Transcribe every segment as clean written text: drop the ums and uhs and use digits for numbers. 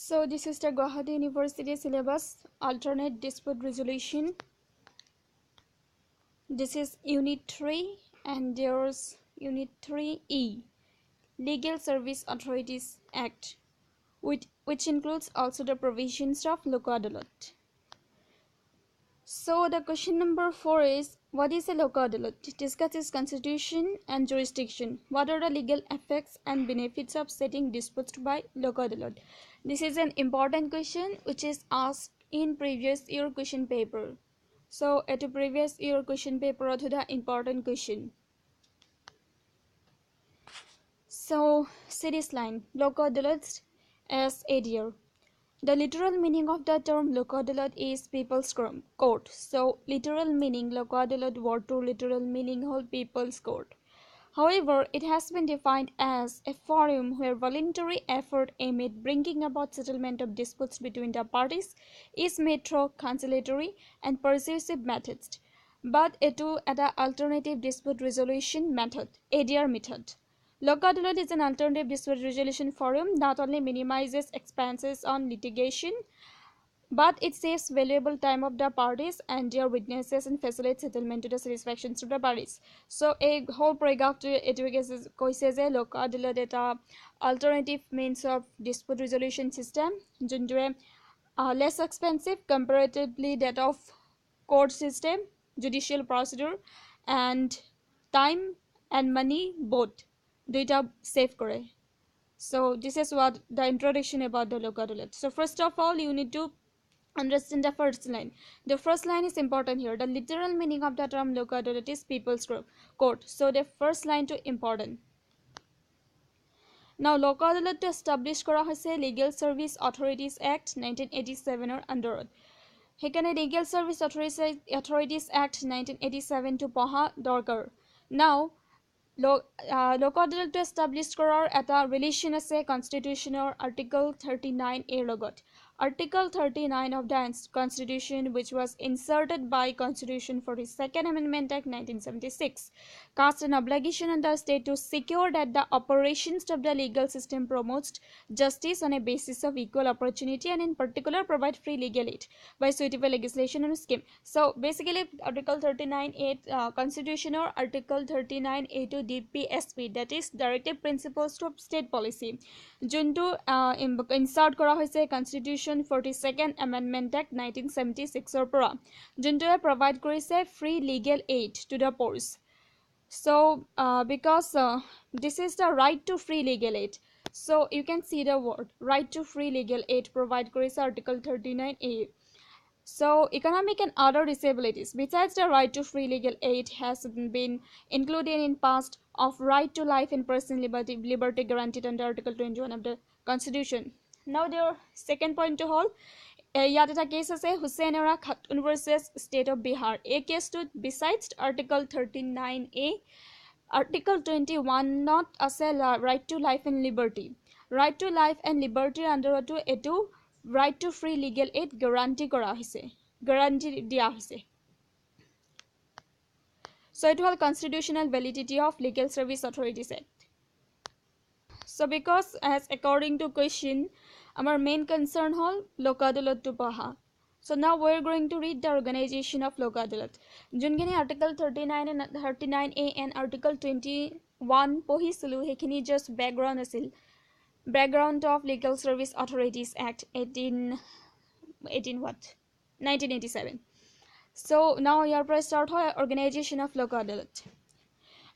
So this is the Guwahati University syllabus, alternate dispute resolution. This is unit 3 and there's unit 3E, Legal Service Authorities Act, which includes also the provisions of Lok Adalat. So the question number 4 is, what is a Lok Adalat? It discusses constitution and jurisdiction. What are the legal effects and benefits of setting disputes by Lok Adalat? This is an important question which is asked in previous year question paper. So at the previous year question paper to the important question. So series line, Lok Adalat as ADR. The literal meaning of the term Lok Adalat is people's court. So literal meaning Lok Adalat word to literal meaning whole people's court. However, it has been defined as a forum where voluntary effort aimed at bringing about settlement of disputes between the parties is made through conciliatory and persuasive methods, but to the alternative dispute resolution method, ADR method. Lok Adalat is an alternative dispute resolution forum that not only minimizes expenses on litigation, but it saves valuable time of the parties and their witnesses and facilitates settlement to the satisfaction of the parties. So a whole paragraph to it says a Lok Adalat eta alternative means of dispute resolution system junto less expensive comparatively that of court system, judicial procedure, and time and money both data save kore. So this is what the introduction about the Lok Adalat. So first of all, you need to understand the first line. The first line is important here. The literal meaning of the term Lok Adalat is people's court. So the first line to important. Now Lok Adalat to establish kora hoise Legal Service Authorities Act 1987 or under. Hekane Legal Service Authorities Act 1987 to paha dorkar. Now Lok Adalat to establish কৰাৰ এটা relation আছে constitutional article 39A লগত. Article 39 of the Constitution, which was inserted by Constitution for the Second Amendment Act 1976, cast an obligation on the state to secure that the operations of the legal system promotes justice on a basis of equal opportunity and in particular provide free legal aid by suitable legislation and scheme. So basically Article 39A Constitution or Article 39A to DPSP, that is Directive Principles of State Policy, junto insert kora hoise Constitution 42nd Amendment Act 1976 or pora, junto provide korise free legal aid to the poor. So because this is the right to free legal aid, so you can see the word right to free legal aid provide korise Article 39A. So economic and other disabilities besides the right to free legal aid has been included in past of right to life and personal liberty guaranteed under Article 21 of the Constitution. Now their second point to hold, ইয়াত এটা case আছে Hussainara Khatun versus state of Bihar. এই কেছটোত besides Article 39A, Article 21 আছে right to life and liberty. Right to life and liberty আণ্ডাৰতো এটো right to free legal aid guarantee কৰা হৈছে, guarantee দিয়া হৈছে. So it was constitutional validity of Legal Service Authorities Act. So because as according to question, our main concern hall Lok Adalat to paha. So now we're going to read the organization of Lok Adalat. Jungini Article 39 and 39A and Article 21 pohisilu hekini just background asil. Background of Legal Service Authorities Act 1987. So now your press start organization of Lok Adalat.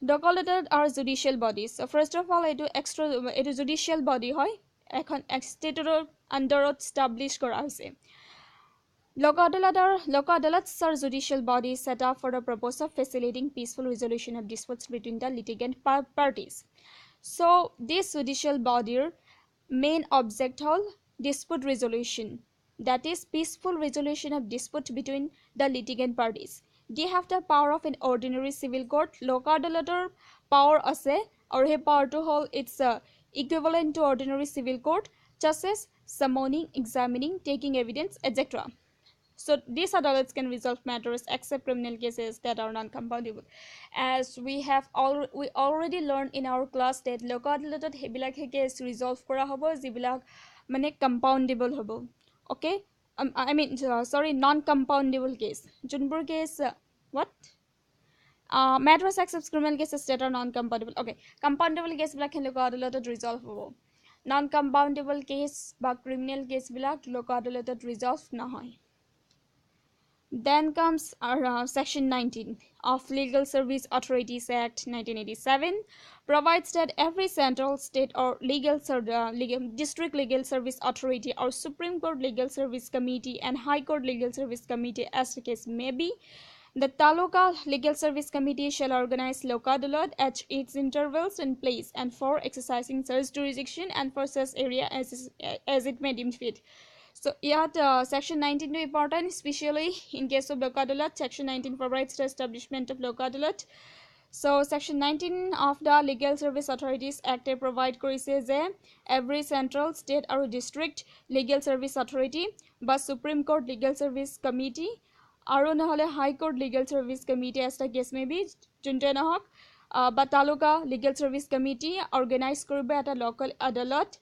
Lok Adalat are judicial bodies. So first of all, it is judicial body hoy ekhon stateৰ আণ্ডাৰত establish কৰা হৈছে. Lok Adalats are judicial bodies set up for the purpose of facilitating peaceful resolution of disputes between the litigant parties. So this judicial bodyৰ main object hol dispute resolution, that is peaceful resolution of dispute between the litigant parties. They have the power of an ordinary civil court. Lok Adalator power ase or he power to hold its equivalent to ordinary civil court, such as summoning, examining, taking evidence, etc. So these adults can resolve matters except criminal cases that are non-compoundable. As we already learned in our class that Lok Adalat hebilak case resolve kora hobo jibilak mane compoundable hobo. Okay, I mean sorry, non-compoundable case junbur case what matters except criminal cases that are non-compoundable. Okay, compoundable case bilak Lok Adalat resolve hobo. Non-compoundable case বা criminal case bilak Lok Adalat resolve nahoy. Then comes our Section 19 of Legal Service Authorities Act 1987 provides that every central, state, or district legal service authority or Supreme Court Legal Service Committee and High Court Legal Service Committee, as the case may be, the Taluka Legal Service Committee shall organize LokAdalat at its intervals and place and for exercising such jurisdiction and for such area as it may deem fit. So yet section 19 is important, especially in case of LokAdalat. Section 19 provides the establishment of LokAdalat. So section 19 of the Legal Service Authorities Act provide কৰিছে যে every central, state or district legal service authority বা Supreme Court Legal Service Committee আৰু নহলে High Court Legal Service Committee as the case may be যোনটোৱে নহওক বা taluka Legal Service Committee organize কৰিব এটা local adalat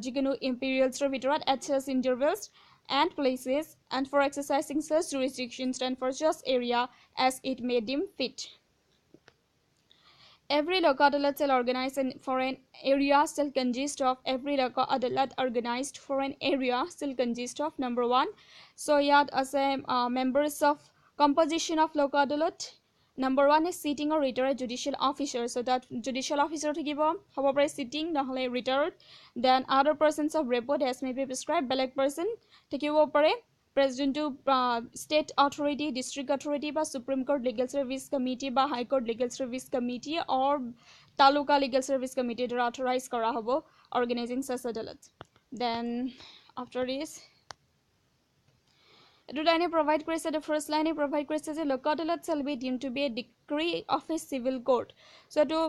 যিকোনো imperialsৰ ভিতৰত at such intervals and places and for exercising such jurisdictions and for such area as it may deem fit. Every LokAdalat shall organize for an area shall consist of every LokAdalat organized for an area shall consist of number 1. So yet as a members of composition of LokAdalat, number 1 is sitting or retired judicial officer. So that judicial officer থাকিব হ'ব পাৰে sitting নহলে retired. Then other persons of report as may be prescribed, beleg person থাকিব পাৰে president to state authority, district authority বা Supreme Court Legal Service Committee বা High Court Legal Service Committee or Taluka Legal Service Committee to authorize kora hobo organizing such adalat. Then after this etu line provide কৰিছে, the first line provide কৰিছে যে LokAdalat shall be deemed to be a decree of a civil court. So etu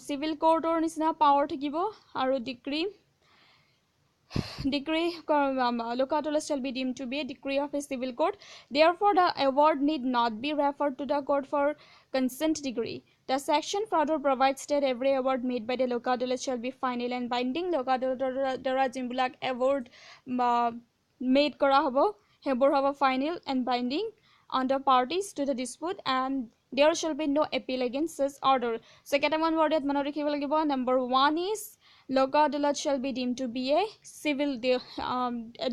civil court or nisna power থাকিব আৰু decree LokAdalat shall be deemed to be a decree of a civil court. Therefore, the award need not be referred to the court for consent decree. The section further provides that every award made by the LokAdalat shall be final and binding. LokAdalat দ্বাৰা যিবিলাক award made কৰা হ'ব সেইবোৰ হ'ব final and binding on the parties to the dispute and there shall be no appeal against such order. So কেইটামান word ইয়াত মনত ৰাখিব লাগিব. Number 1 is LokAdalat shall be deemed to be a civil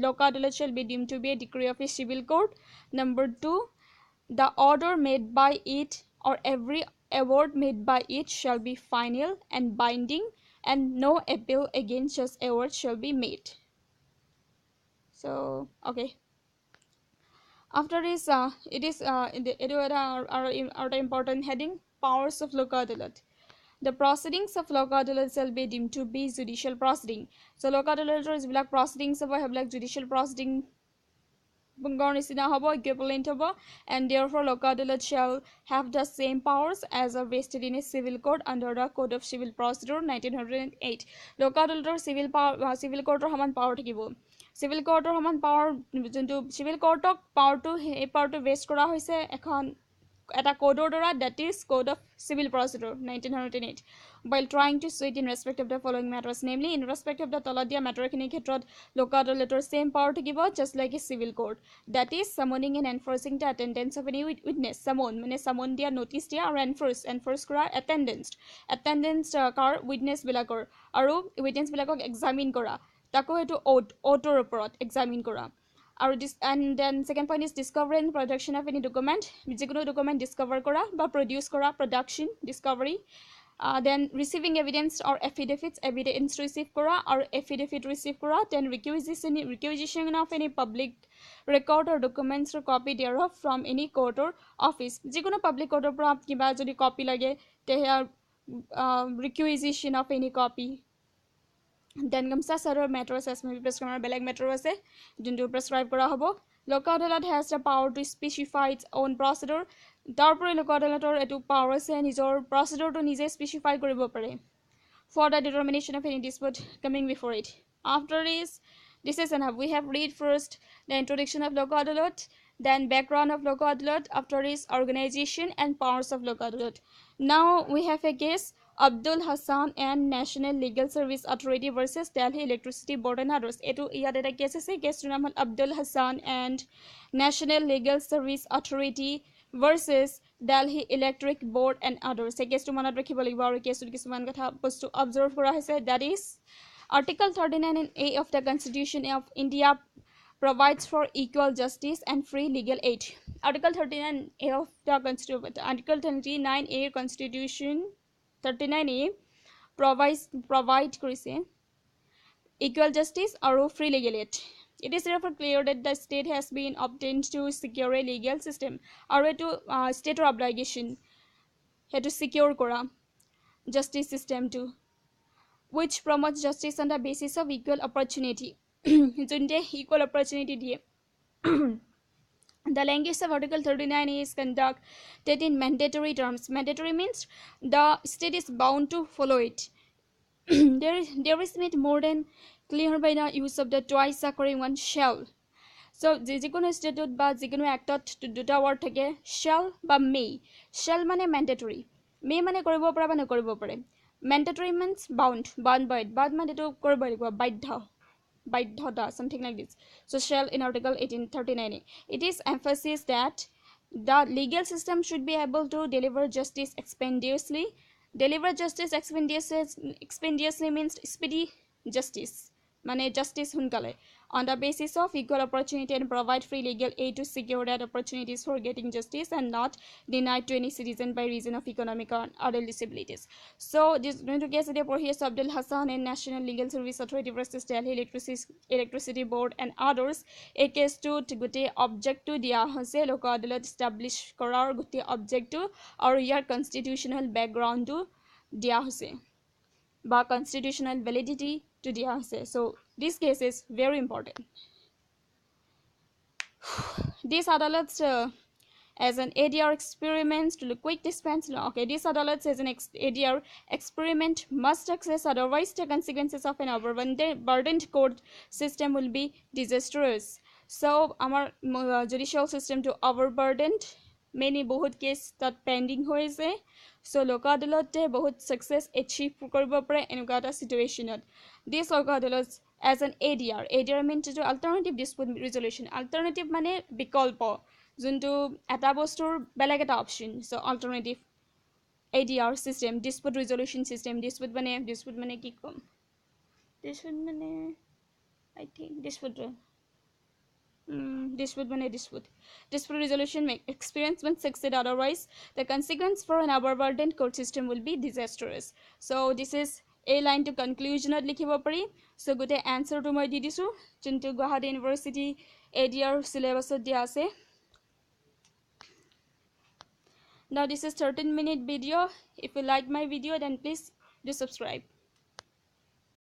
LokAdalat shall be deemed to be a decree of a civil court. Number 2, the order made by it or every award made by it shall be final and binding and no appeal against such award shall be made. So okay, after this it is our important heading, powers of LokAdalat. The proceedings of LokAdalat shall be deemed to be judicial proceeding. So LokAdalat is black proceedings of black judicial proceeding equivalent and therefore LokAdalat shall have the same powers as are vested in a civil court under the Code of Civil Procedure 1908. LokAdalat civil court or haman power থাকিব. Civil court or haman power যোনটো civil court power to এই power to vest কৰা হৈছে এখন এটা কোডৰ দ্বাৰা, that is Code of Civil Procedure 1908, while trying to suit in respect of the following matters, namely in respect of the তলত দিয়া matter-খিনিৰ ক্ষেত্ৰত LokAdalatৰ same power থাকিব just like a civil court, that is summoning and enforcing the attendance of any witness. summon দিয়া notice দিয়া আৰু enforce কৰা attendance কাৰ witness বিলাকৰ আৰু witness বিলাকক examine কৰা তাকো এইটো oathৰ ওপৰত examine কৰা. And then second point is discovery and production of any document. যিকোনো document discover কৰা বা produce কৰা, production, discovery. Then receiving evidence or evidence receive কৰা or affidavit receive কৰা. Then requisition of any public record or documents or copy thereof from any court or office. যিকোনো public court পৰা কিবা যদি copy লাগে তেহে requisition of any copy. Then comes the other matters as may be prescribed beleg matter আছে যোনটো prescribe কৰা হ'ব. LokAdalat has the power to specify its own procedure. তাৰপৰি LokAdalatৰ এটো power আছে নিজৰ procedure to নিজে specify কৰিব পাৰে for the determination of any dispute coming before it. After is This is enough. We have read first the introduction of Lok Adalat, then background of Lok Adalat, after its organization and powers of Lok Adalat. Now we have a case, Abdul Hassan and National Legal Service Authority versus Delhi Electricity Board and others. Etu iyat eta case ase, case to naam Abdul Hassan and National Legal Service Authority versus Delhi Electric Board and others. Ei case to manat rakhibo lagibo aru case to kisuman kotha bostu observe kora hoise, that is Article 39A of the Constitution of India provides for equal justice and free legal aid. Article 39A of the Constitution, Article 39A Constitution 39A provide krise equal justice or free legal aid. It is therefore clear that the state has been obtained to secure a legal system or to state obligation to secure kora justice system to which promotes justice on the basis of equal opportunity. Equal opportunity diye. The language of Article 39 is conducted in mandatory terms. Mandatory means the state is bound to follow it. there is made more than clear by the use of the twice occurring one shall. So যিকোনো ষ্টেটত বা যিকোনো এক্টত দুটা word থাকে, shall বা may. Shall মানে mandatory, may মানে কৰিব পৰা বা নকৰিব পাৰে. Mandatory means bound by it. Bound মানে এটো কৰিব লাগিব, বাধ্যতা, something like this. So shall in Article 1839. It is emphasis that the legal system should be able to deliver justice expeditiously. Deliver justice expeditiously means speedy justice. Mane justice hunkale on the basis of equal opportunity and provide free legal aid to secure that opportunities for getting justice and not denied to any citizen by reason of economic or other disabilities. So this going to guess for here Abdul Hassan and National Legal Service Authority versus Delhi Electricity Board and others. A case to gote object to dia hoise Lok Adalat establish korar gote object to or your constitutional background to dia hoise ba constitutional validity to dia hoise. So this case is very important. This adalats as an ADR experiment to quick dispense law. Okay, this adalats as an ADR experiment must success, otherwise the consequences of an overburdened court system will be disastrous. So our judicial system to overburdened, many bahut case that pending hoise. So Lok Adalat bahut success achieve koribo pare enuka eta situation. This Lok Adalat as an ADR. ADR means to alternative dispute resolution. Alternative mane bikolpo, junto eta bostur beleg eta option. So alternative ADR system, dispute resolution system. Dispute mane ki kom? Dispute mane I think dispute resolution make experience when succeed, otherwise the consequence for an overburdened court system will be disastrous. So this is a line to conclusion at likhibo pari. So gote answer to moi di disu junto Guwahati University ADR syllabus dia ase. Now this is 13-minute video. If you like my video, then please do subscribe.